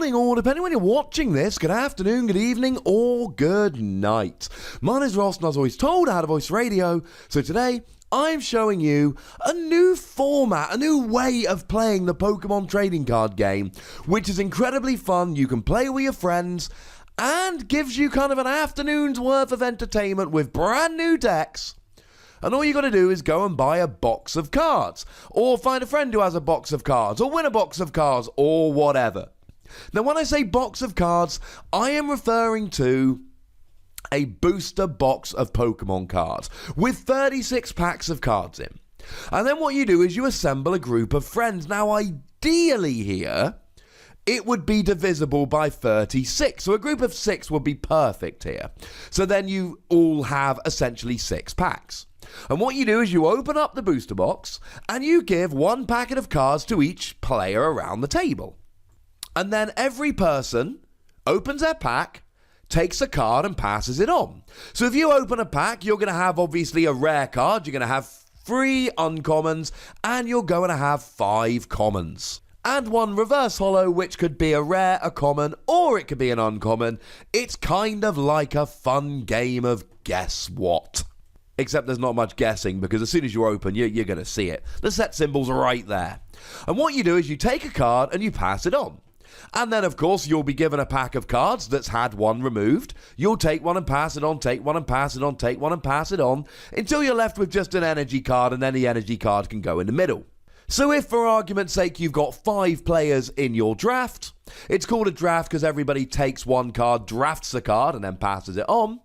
morning, or depending when you're watching this, good afternoon, good evening, or good night. My name is Ross, and as always told, I had a voice radio. So today, I'm showing you a new format, a new way of playing the Pokemon trading card game, which is incredibly fun. You can play with your friends, and gives you kind of an afternoon's worth of entertainment with brand new decks. And all you got to do is go and buy a box of cards, or find a friend who has a box of cards, or win a box of cards, or whatever. Now, when I say box of cards, I am referring to a booster box of Pokemon cards with 36 packs of cards in. And then what you do is you assemble a group of friends. Now, ideally here, it would be divisible by 36. So a group of 6 would be perfect here. So then you all have essentially 6 packs. And what you do is you open up the booster box and you give one packet of cards to each player around the table. And then every person opens their pack, takes a card and passes it on. So if you open a pack, you're going to have obviously a rare card, you're going to have 3 uncommons, and you're going to have 5 commons. And 1 reverse holo, which could be a rare, a common, or it could be an uncommon. It's kind of like a fun game of guess what. Except there's not much guessing, because as soon as you open, you're going to see it. The set symbol's right there. And what you do is you take a card and you pass it on. And then, of course, you'll be given a pack of cards that's had 1 removed. You'll take one and pass it on, take one and pass it on, take one and pass it on, until you're left with just an energy card, and then the energy card can go in the middle. So if, for argument's sake, you've got 5 players in your draft, it's called a draft because everybody takes 1 card, drafts a card, and then passes it on,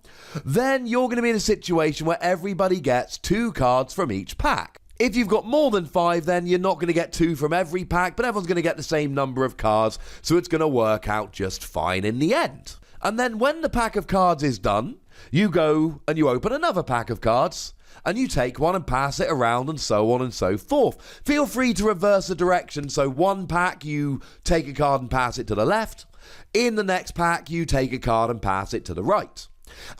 then you're going to be in a situation where everybody gets 2 cards from each pack. If you've got more than 5, then you're not going to get 2 from every pack, but everyone's going to get the same number of cards, so it's going to work out just fine in the end. And then when the pack of cards is done, you go and you open another pack of cards, and you take one and pass it around, and so on and so forth. Feel free to reverse the direction, so one pack you take a card and pass it to the left. In the next pack you take a card and pass it to the right.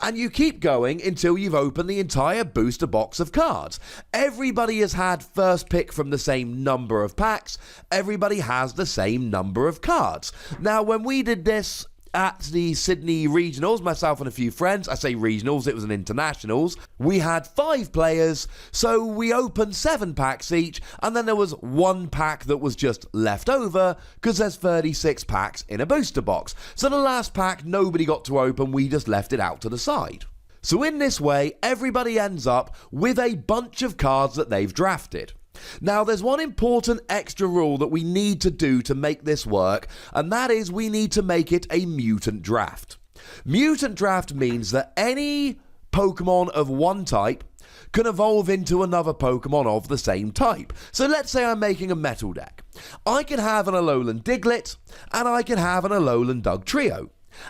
And you keep going until you've opened the entire booster box of cards. Everybody has had first pick from the same number of packs. Everybody has the same number of cards. Now, when we did this at the Sydney Regionals, myself and a few friends, I say regionals, it was an internationals, we had 5 players, so we opened 7 packs each, and then there was 1 pack that was just left over, because there's 36 packs in a booster box. So the last pack nobody got to open, we just left it out to the side. So in this way, everybody ends up with a bunch of cards that they've drafted. Now, there's one important extra rule that we need to do to make this work, and that is we need to make it a mutant draft. Mutant draft means that any Pokemon of one type can evolve into another Pokemon of the same type. So let's say I'm making a metal deck. I can have an Alolan Diglett, and I can have an Alolan Dugtrio.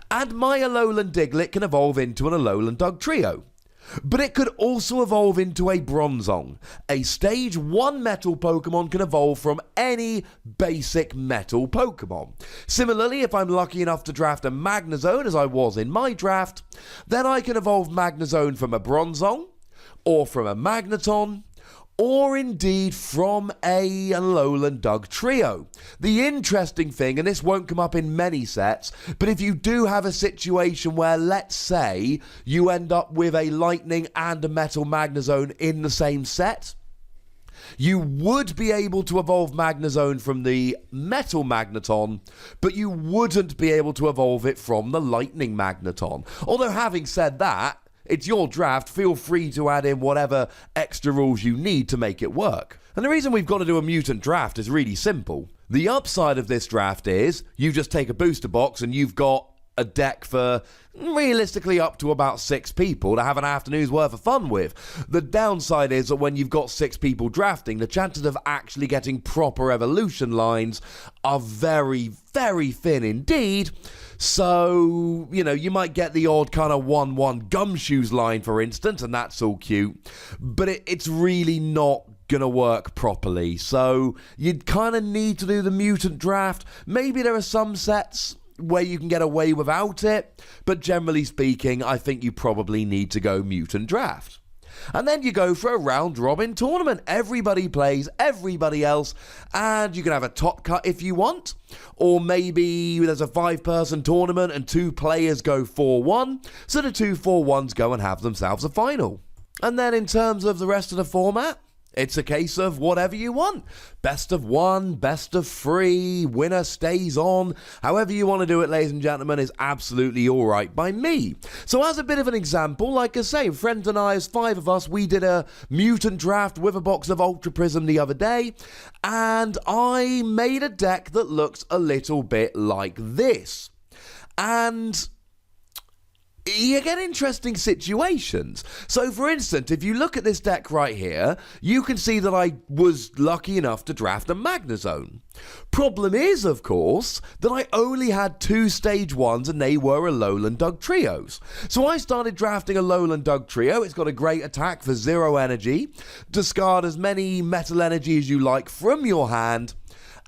And my Alolan Diglett can evolve into an Alolan Dugtrio. But it could also evolve into a Bronzong. A Stage 1 Metal Pokemon can evolve from any basic Metal Pokemon. Similarly, if I'm lucky enough to draft a Magnezone, as I was in my draft, then I can evolve Magnezone from a Bronzong, or from a Magneton, or indeed from a Alolan Dugtrio. The interesting thing, and this won't come up in many sets, but if you do have a situation where, let's say, you end up with a Lightning and a Metal Magnezone in the same set, you would be able to evolve Magnezone from the Metal Magneton, but you wouldn't be able to evolve it from the Lightning Magneton. Although, having said that, it's your draft, feel free to add in whatever extra rules you need to make it work. And the reason we've got to do a mutant draft is really simple. The upside of this draft is, you just take a booster box and you've got a deck for realistically up to about 6 people to have an afternoon's worth of fun with. The downside is that when you've got 6 people drafting, the chances of actually getting proper evolution lines are very, very thin indeed. So, you might get the odd kind of 1-1 Gumshoes line, for instance, and that's all cute. But it's really not going to work properly. So you'd kind of need to do the mutant draft. Maybe there are some sets where you can get away without it, but generally speaking, I think you probably need to go mutant draft. And then you go for a round-robin tournament. Everybody plays everybody else, and you can have a top cut if you want. Or maybe there's a 5-person tournament and 2 players go 4-1, so the 2 4-1s go and have themselves a final. And then in terms of the rest of the format, it's a case of whatever you want. Best of 1, best of 3, winner stays on. However you want to do it, ladies and gentlemen, is absolutely all right by me. So as a bit of an example, like I say, friend and I, as 5 of us, we did a mutant draft with a box of Ultra Prism the other day, and I made a deck that looks a little bit like this. And you get interesting situations. So, for instance, if you look at this deck right here, you can see that I was lucky enough to draft a Magnezone. Problem is, of course, that I only had 2 stage 1s and they were Alolan Dugtrios. So I started drafting a Alolan Dugtrio. It's got a great attack for 0 energy. Discard as many metal energy as you like from your hand,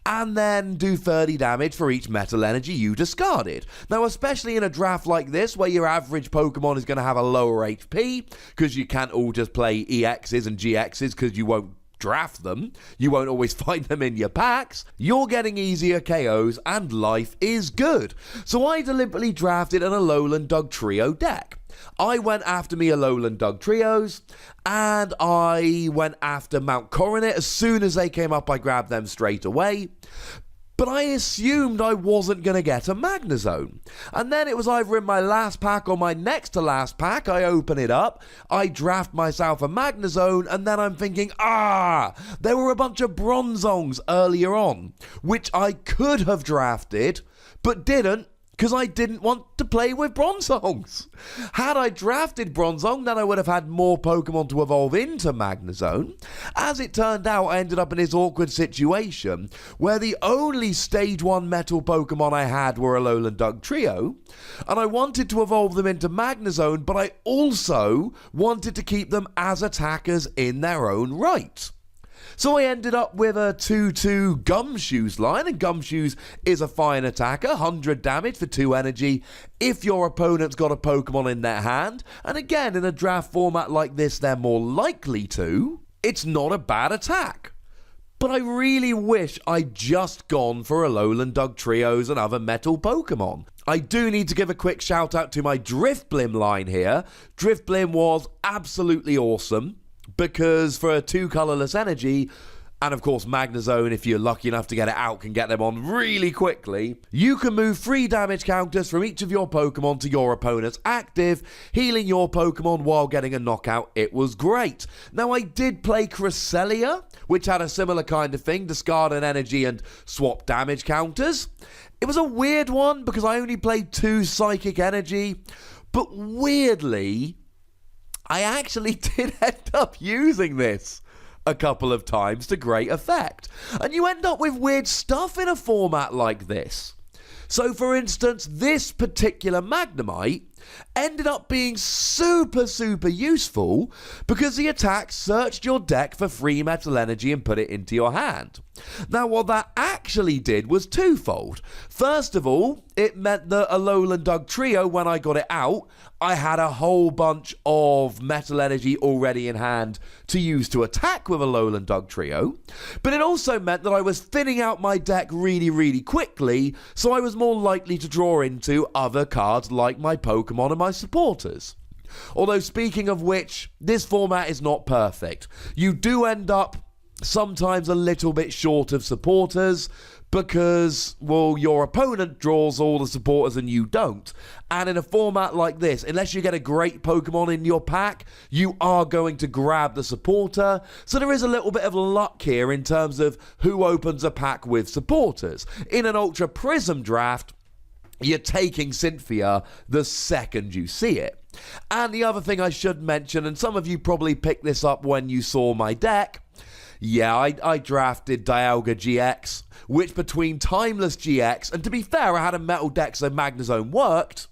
and then do 30 damage for each metal energy you discarded. Now, especially in a draft like this, where your average Pokemon is going to have a lower HP, because you can't all just play EXs and GXs because you won't draft them, you won't always find them in your packs, you're getting easier KOs and life is good. So I deliberately drafted an Alolan Dugtrio deck. I went after me Alolan Dugtrios, and I went after Mount Coronet. As soon as they came up, I grabbed them straight away. But I assumed I wasn't going to get a Magnezone. And then it was either in my last pack or my next to last pack, I open it up, I draft myself a Magnezone, and then I'm thinking, there were a bunch of Bronzongs earlier on, which I could have drafted, but didn't, because I didn't want to play with Bronzongs. Had I drafted Bronzong, then I would have had more Pokemon to evolve into Magnezone. As it turned out, I ended up in this awkward situation where the only Stage 1 Metal Pokemon I had were Alolan Dugtrio, and I wanted to evolve them into Magnezone, but I also wanted to keep them as attackers in their own right. So I ended up with a 2-2 Gumshoes line, and Gumshoes is a fine attacker, 100 damage for 2 energy if your opponent's got a Pokemon in their hand, and again, in a draft format like this, they're more likely to. It's not a bad attack. But I really wish I'd just gone for Alolan Dugtrios and other metal Pokemon. I do need to give a quick shout out to my Drifblim line here. Drifblim was absolutely awesome, because for a 2 colorless energy, and of course Magnezone, if you're lucky enough to get it out, can get them on really quickly, you can move 3 damage counters from each of your Pokemon to your opponent's active, healing your Pokemon while getting a knockout. It was great. Now, I did play Cresselia, which had a similar kind of thing, discard an energy and swap damage counters. It was a weird one because I only played 2 psychic energy, but weirdly, I actually did end up using this a couple of times to great effect. And you end up with weird stuff in a format like this. So, for instance, this particular Magnemite ended up being super useful because the attack searched your deck for free metal energy and put it into your hand. Now, what that actually did was twofold. First of all, it meant that Alolan Dugtrio, when I got it out, I had a whole bunch of metal energy already in hand to use to attack with Alolan Dugtrio. But it also meant that I was thinning out my deck really quickly, so I was more likely to draw into other cards like my Pokemon and my supporters. Although, speaking of which, this format is not perfect. You do end up sometimes a little bit short of supporters because, well, your opponent draws all the supporters and you don't. And in a format like this, unless you get a great Pokemon in your pack, you are going to grab the supporter. So there is a little bit of luck here in terms of who opens a pack with supporters. In an Ultra Prism draft, you're taking Cynthia the second you see it. And the other thing I should mention, and some of you probably picked this up when you saw my deck, yeah, I drafted Dialga GX, which between Timeless GX, and to be fair, I had a metal deck so Magnezone worked,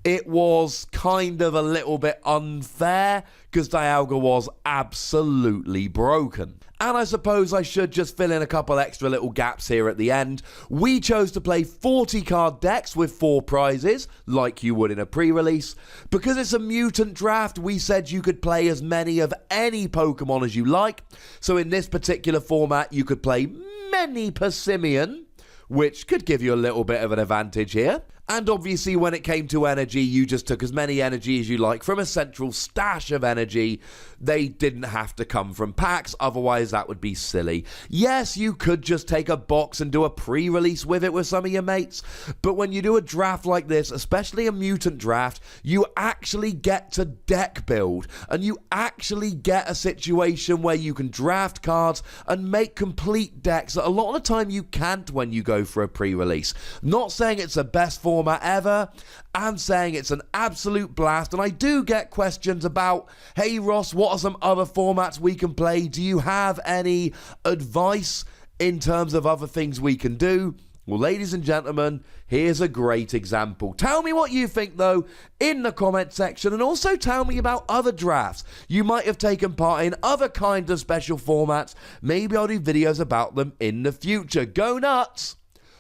it was kind of a little bit unfair because Dialga was absolutely broken. And I suppose I should just fill in a couple extra little gaps here at the end. We chose to play 40 card decks with 4 prizes, like you would in a pre-release. Because it's a mutant draft, we said you could play as many of any Pokemon as you like. So in this particular format, you could play many Persimmon, which could give you a little bit of an advantage here. And obviously when it came to energy, you just took as many energy as you like from a central stash of energy. They didn't have to come from packs, otherwise that would be silly. Yes, you could just take a box and do a pre-release with it with some of your mates, but when you do a draft like this, especially a mutant draft, you actually get to deck build, and you actually get a situation where you can draft cards and make complete decks that a lot of the time you can't when you go for a pre-release. Not saying it's the best format ever, I'm saying it's an absolute blast, and I do get questions about, hey Ross, what are some other formats we can play? Do you have any advice in terms of other things we can do? Well, ladies and gentlemen, here's a great example. Tell me what you think, though, in the comment section, and also tell me about other drafts you might have taken part in, other kinds of special formats. Maybe I'll do videos about them in the future. Go nuts!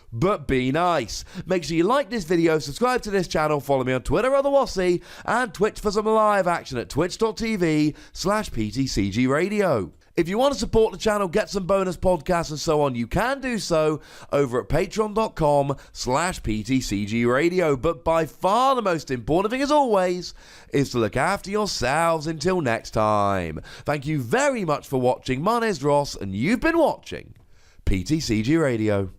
But be nice. Make sure you like this video, subscribe to this channel, follow me on Twitter or the Wossy, and Twitch for some live action at twitch.tv/PTCGRadio. If you want to support the channel, get some bonus podcasts and so on, you can do so over at patreon.com/PTCGRadio. But by far the most important thing, as always, is to look after yourselves until next time. Thank you very much for watching. My name's Ross, and you've been watching PTCG Radio.